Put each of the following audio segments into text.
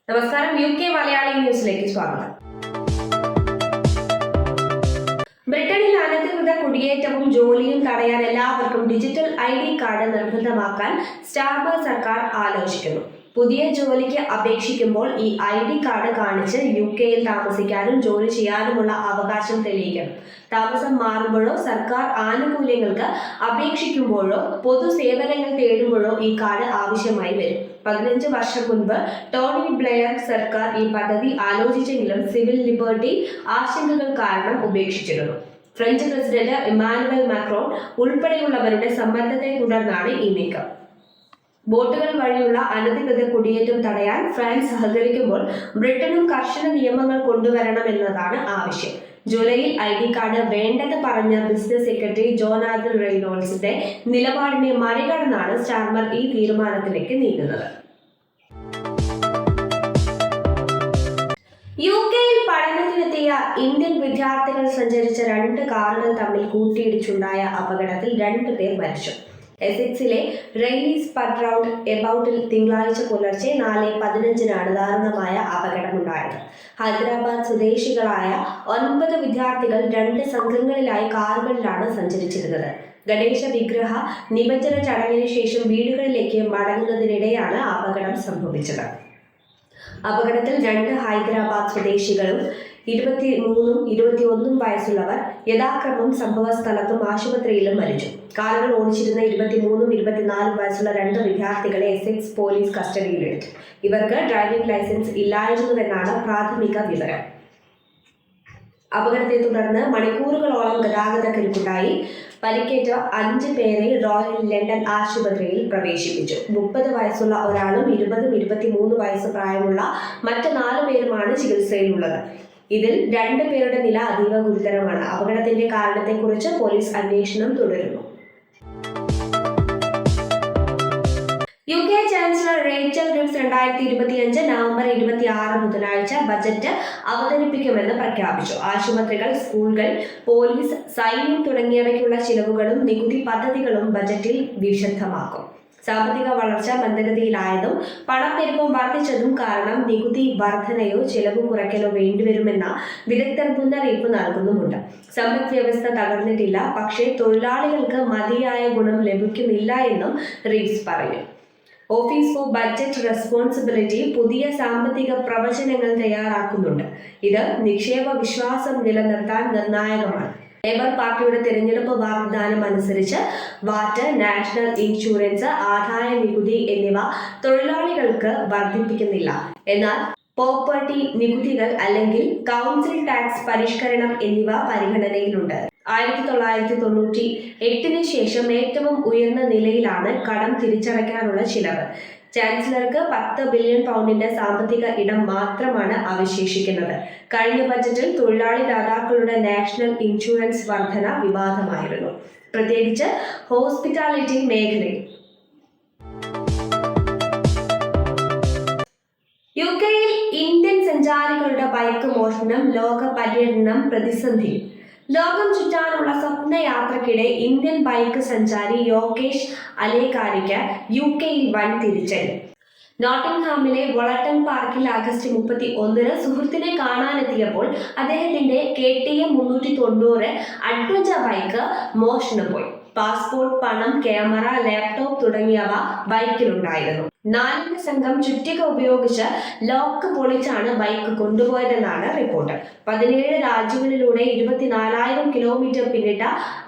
നമസ്കാരം. UK മലയാളി ന്യൂസിലേക്ക് സ്വാഗതം. ബ്രിട്ടനിൽ അനധികൃത കുടിയേറ്റവും ജോലിയും തടയാൻ എല്ലാവർക്കും ഡിജിറ്റൽ ID കാർഡ് നിർബന്ധമാക്കാൻ സ്റ്റാർമർ സർക്കാർ ആലോചിക്കുന്നു. പുതിയ ജോലിക്ക് അപേക്ഷിക്കുമ്പോൾ ഈ ID കാർഡ് കാണിച്ച് UK-യിൽ താമസിക്കാനും ജോലി ചെയ്യാനുമുള്ള അവകാശം തെളിയിക്കണം. താമസം മാറുമ്പോഴോ സർക്കാർ ആനുകൂല്യങ്ങൾക്ക് അപേക്ഷിക്കുമ്പോഴോ പൊതുസേവനങ്ങൾ തേടുമ്പോഴോ ഈ കാർഡ് ആവശ്യമായി വരും. 15 വർഷം മുൻപ് ടോണി ബ്ലെയർ സർക്കാർ ഈ പദ്ധതി ആലോചിച്ചെങ്കിലും സിവിൽ ലിബർട്ടി ആശങ്കകൾ കാരണം ഉപേക്ഷിച്ചിരുന്നു. ഫ്രഞ്ച് പ്രസിഡന്റ് ഇമ്മാനുവൽ മാക്രോൺ ഉൾപ്പെടെയുള്ളവരുടെ സമ്മർദ്ദത്തെ തുടർന്നാണ് ഈ നീക്കം. ബോട്ടുകൾ വഴിയുള്ള അനധികൃത കുടിയേറ്റം തടയാൻ ഫ്രാൻസ് സഹകരിക്കുമ്പോൾ ബ്രിട്ടനും കർശന നിയമങ്ങൾ കൊണ്ടുവരണമെന്നതാണ് ആവശ്യം. ജൂലൈയിൽ ID കാർഡ് വേണ്ടെന്ന് പറഞ്ഞ ബിസിനസ് സെക്രട്ടറി ജോനാഥൻ റെയ്നോൾഡ്സിന്റെ നിലപാടിനെ മറികടന്നാണ് സ്റ്റാർമർ ഈ തീരുമാനത്തിലേക്ക് നീങ്ങുന്നത്. UK-യിൽ പഠനത്തിനെത്തിയ ഇന്ത്യൻ വിദ്യാർത്ഥികൾ സഞ്ചരിച്ച 2 കാറുകൾ തമ്മിൽ കൂട്ടിയിടിച്ചുണ്ടായ അപകടത്തിൽ 2 പേർ മരിച്ചു. എസെക്സിലെ റെയ്ലീസ് പട്ട് റൗണ്ട് എബൌട്ടിൽ തിങ്കളാഴ്ച പുലർച്ചെ 4:15 ദാരുണമായ അപകടമുണ്ടായത്. ഹൈദരാബാദ് സ്വദേശികളായ 9 വിദ്യാർത്ഥികൾ 2 സംഘങ്ങളിലായി കാറുകളിലാണ് സഞ്ചരിച്ചിരുന്നത്. ഗണേശ വിഗ്രഹ നിമജ്ജന ചടങ്ങിന് ശേഷം വീടുകളിലേക്ക് മടങ്ങുന്നതിനിടെയാണ് അപകടം സംഭവിച്ചത്. അപകടത്തിൽ 2 ഹൈദരാബാദ് സ്വദേശികളും 23ഉം 21ഉം വയസ്സുള്ളവർ യഥാക്രമം സംഭവസ്ഥലത്തും ആശുപത്രിയിലും മരിച്ചു. കാറുകൾ ഓടിച്ചിരുന്ന 23ഉം 24ഉം വയസ്സുള്ള 2 വിദ്യാർത്ഥികളെ എസെക്സ് പോലീസ് കസ്റ്റഡിയിലെടുത്തു. ഇവർക്ക് ഡ്രൈവിംഗ് ലൈസൻസ് ഇല്ലായിരുന്നുവെന്നാണ് പ്രാഥമിക വിവരം. അപകടത്തെ തുടർന്ന് മണിക്കൂറുകളോളം ഗതാഗതക്കുരുക്കുണ്ടായി. പരിക്കേറ്റ 5 പേരെ റോയൽ ലണ്ടൻ ആശുപത്രിയിൽ പ്രവേശിപ്പിച്ചു. 30 വയസ്സുള്ള ഒരാളും 20ഉം 23 വയസ്സ് പ്രായമുള്ള മറ്റ് 4 പേരുമാണ് ചികിത്സയിലുള്ളത്. ഇതിൽ 2 പേരുടെ നില അതീവ ഗുരുതരമാണ്. അപകടത്തിന്റെ കാരണത്തെക്കുറിച്ച് പോലീസ് അന്വേഷണം തുടരുന്നു. UK ചാൻസലർ റേച്ചൽ റിവ്സ് 2025 നവംബർ 26 ബുധനാഴ്ച ബജറ്റ് അവതരിപ്പിക്കുമെന്ന് പ്രഖ്യാപിച്ചു. ആശുപത്രികൾ, സ്കൂളുകൾ, പോലീസ്, സൈന്യം തുടങ്ങിയവയ്ക്കുള്ള ചിലവുകളും നികുതി പദ്ധതികളും ബജറ്റിൽ വിശദമാക്കും. സാമ്പത്തിക വളർച്ച മന്ദഗതിയിലായതും പണപ്പെരുപ്പം വർദ്ധിച്ചതും കാരണം നികുതി വർധനയോ ചെലവ് കുറയ്ക്കലോ വേണ്ടിവരുമെന്ന വിദഗ്ധർ മുന്നറിയിപ്പ് നൽകുന്നുമുണ്ട്. സമ്പദ് വ്യവസ്ഥ തകർന്നിട്ടില്ല, പക്ഷേ തൊഴിലാളികൾക്ക് മതിയായ ഗുണം ലഭിക്കുന്നില്ല എന്നും റിവ്സ് പറഞ്ഞു. ഓഫീസ് ഫോർ ബഡ്ജറ്റ് റെസ്പോൺസിബിലിറ്റി പുതിയ സാമ്പത്തിക പ്രവചനങ്ങൾ തയ്യാറാക്കുന്നുണ്ട്. ഇത് നിക്ഷേപ വിശ്വാസം നിലനിർത്താൻ നിർണായകമാണ്. ലേബർ പാർട്ടിയുടെ തിരഞ്ഞെടുപ്പ് വാഗ്ദാനം അനുസരിച്ച് വാറ്റ്, നാഷണൽ ഇൻഷുറൻസ്, ആദായ നികുതി എന്നിവ തൊഴിലാളികൾക്ക് വർദ്ധിപ്പിക്കുന്നില്ല. എന്നാൽ പ്രോപ്പർട്ടി നികുതികൾ അല്ലെങ്കിൽ കൗൺസിൽ ടാക്സ് പരിഷ്കരണം എന്നിവ പരിഗണനയിലുണ്ട്. 1998 ശേഷം ഏറ്റവും ഉയർന്ന നിലയിലാണ് കടം തിരിച്ചടയ്ക്കാനുള്ള ചിലവ്. ചാൻസലർക്ക് 10 ബില്യൺ പൗണ്ടിന്റെ സാമ്പത്തിക ഇടം മാത്രമാണ് അവശേഷിക്കുന്നത്. കഴിഞ്ഞ ബജറ്റിൽ തൊഴിലാളി ദാതാക്കളുടെ നാഷണൽ ഇൻഷുറൻസ് വർധന വിവാദമായിരുന്നു, പ്രത്യേകിച്ച് ഹോസ്പിറ്റാലിറ്റി മേഖലയിൽ. UK-യിൽ ഇന്ത്യൻ സഞ്ചാരികളുടെ ബൈക്ക് മോഷണം, ലോക പര്യടനം പ്രതിസന്ധി. ലോകം ചുറ്റാനുള്ള സ്വപ്നയാത്രക്കിടെ ഇന്ത്യൻ ബൈക്ക് സഞ്ചാരി യോഗേഷ് അലേകാരിക്ക് UK-യിൽ വൻ തിരിച്ചടി. നോട്ടിംഗ്ഹാമിലെ വോളട്ടൺ പാർക്കിൽ ആഗസ്റ്റ് 31 സുഹൃത്തിനെ കാണാനെത്തിയപ്പോൾ അദ്ദേഹത്തിന്റെ KTM 390 അഡ്വഞ്ചർ ബൈക്ക് മോഷണം പോയി. പാസ്പോർട്ട്, പണം, ക്യാമറ, ലാപ്ടോപ്പ് തുടങ്ങിയവ ബൈക്കിലുണ്ടായിരുന്നു. 4 സംഘം ചുറ്റിക ഉപയോഗിച്ച് ലോക്ക് പൊളിച്ചാണ് ബൈക്ക് കൊണ്ടുപോയതെന്നാണ് റിപ്പോർട്ട്. 17 രാജ്യങ്ങളിലൂടെ 24,000 കിലോമീറ്റർ പിന്നിട്ട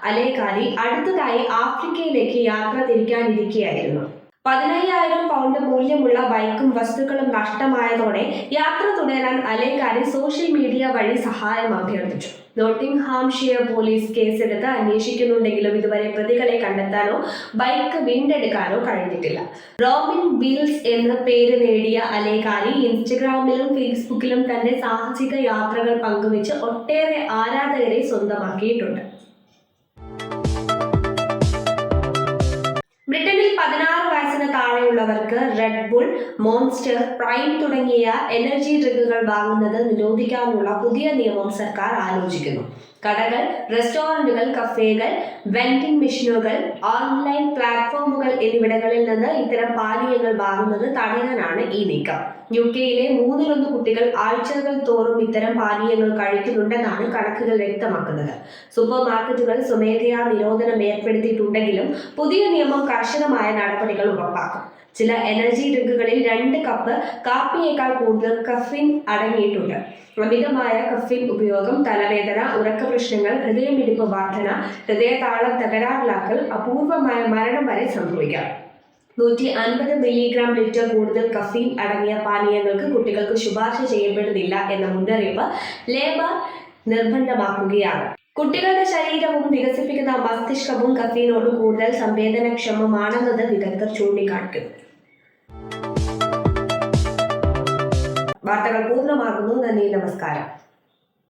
അലേകാരി അടുത്തതായി ആഫ്രിക്കയിലേക്ക് യാത്ര തിരിക്കാനിരിക്കുകയായിരുന്നു. 15,000 പൗണ്ട് മൂല്യമുള്ള ബൈക്കും വസ്തുക്കളും നഷ്ടമായതോടെ യാത്ര തുടരാൻ അലേകാരി സോഷ്യൽ മീഡിയ വഴി സഹായം അഭ്യർത്ഥിച്ചു. നോട്ടിംഗ്ഹാംഷിയർ പോലീസ് കേസെടുത്ത് അന്വേഷിക്കുന്നുണ്ടെങ്കിലും ഇതുവരെ പ്രതികളെ കണ്ടെത്താനോ ബൈക്ക് വീണ്ടെടുക്കാനോ കഴിഞ്ഞിട്ടില്ല. റോബിൻ വീൽസ് എന്ന പേര് നേടിയ അലേകാരി ഇൻസ്റ്റഗ്രാമിലും ഫേസ്ബുക്കിലും തന്റെ സാഹസിക യാത്രകൾ പങ്കുവെച്ച് ഒട്ടേറെ ആരാധകരെ സ്വന്തമാക്കിയിട്ടുണ്ട്. ബ്രിട്ടനിൽ 16 വയസ്സിന് താഴെയുള്ളവർക്ക് റെഡ് ബുൾ, മോൺസ്റ്റർ, പ്രൈം തുടങ്ങിയ എനർജി ഡ്രിങ്കുകൾ വാങ്ങുന്നത് നിരോധിക്കാനുള്ള പുതിയ നിയമം സർക്കാർ ആലോചിക്കുന്നു. കടകൾ, റെസ്റ്റോറന്റുകൾ, കഫേകൾ, വെൻഡിംഗ് മെഷീനുകൾ, ഓൺലൈൻ പ്ലാറ്റ്ഫോമുകൾ എന്നിവിടങ്ങളിൽ നിന്ന് ഇത്തരം പാനീയങ്ങൾ വാങ്ങുന്നത് തടയാനാണ് ഈ നീക്കം. യുകെയിലെ 1/3 കുട്ടികൾ ആഴ്ചകൾ തോറും ഇത്തരം പാനീയങ്ങൾ കഴിക്കുന്നുണ്ടെന്നാണ് കണക്കുകൾ വ്യക്തമാക്കുന്നത്. സൂപ്പർ മാർക്കറ്റുകൾ സ്വമേധയാ നിരോധനം ഏർപ്പെടുത്തിയിട്ടുണ്ടെങ്കിലും പുതിയ നിയമം കർശനമായ നടപടികൾ ഉറപ്പാക്കും. ചില എനർജി ഡ്രിങ്കുകളിൽ 2 കപ്പ് കാപ്പിയേക്കാൾ കൂടുതൽ കഫീൻ അടങ്ങിയിട്ടുണ്ട്. അമിതമായ കഫീൻ ഉപയോഗം തലവേദന, ഉറക്ക പ്രശ്നങ്ങൾ, ഹൃദയമിടിപ്പ് വർധന, ഹൃദയതാളം തകരാറിലാക്കൽ, അപൂർവമായ മരണം വരെ സംഭവിക്കാം. 150 മില്ലിഗ്രാം ലിറ്റർ കൂടുതൽ കഫീൻ അടങ്ങിയ പാനീയങ്ങൾക്ക് കുട്ടികൾക്ക് ശുപാർശ ചെയ്യപ്പെടുന്നില്ല എന്ന മുന്നറിയിപ്പ് ലേബർ നിർബന്ധമാക്കുകയാണ്. കുട്ടികളുടെ ശരീരവും വികസിപ്പിക്കുന്ന മസ്തിഷ്കവും കഫീനോട് കൂടുതൽ സംവേദനക്ഷമമാണെന്നത് വിദഗ്ധർ ചൂണ്ടിക്കാണിക്കുന്നു. വാർത്തകൾ പൂർണ്ണമാകുന്നു. നന്ദി, നമസ്കാരം.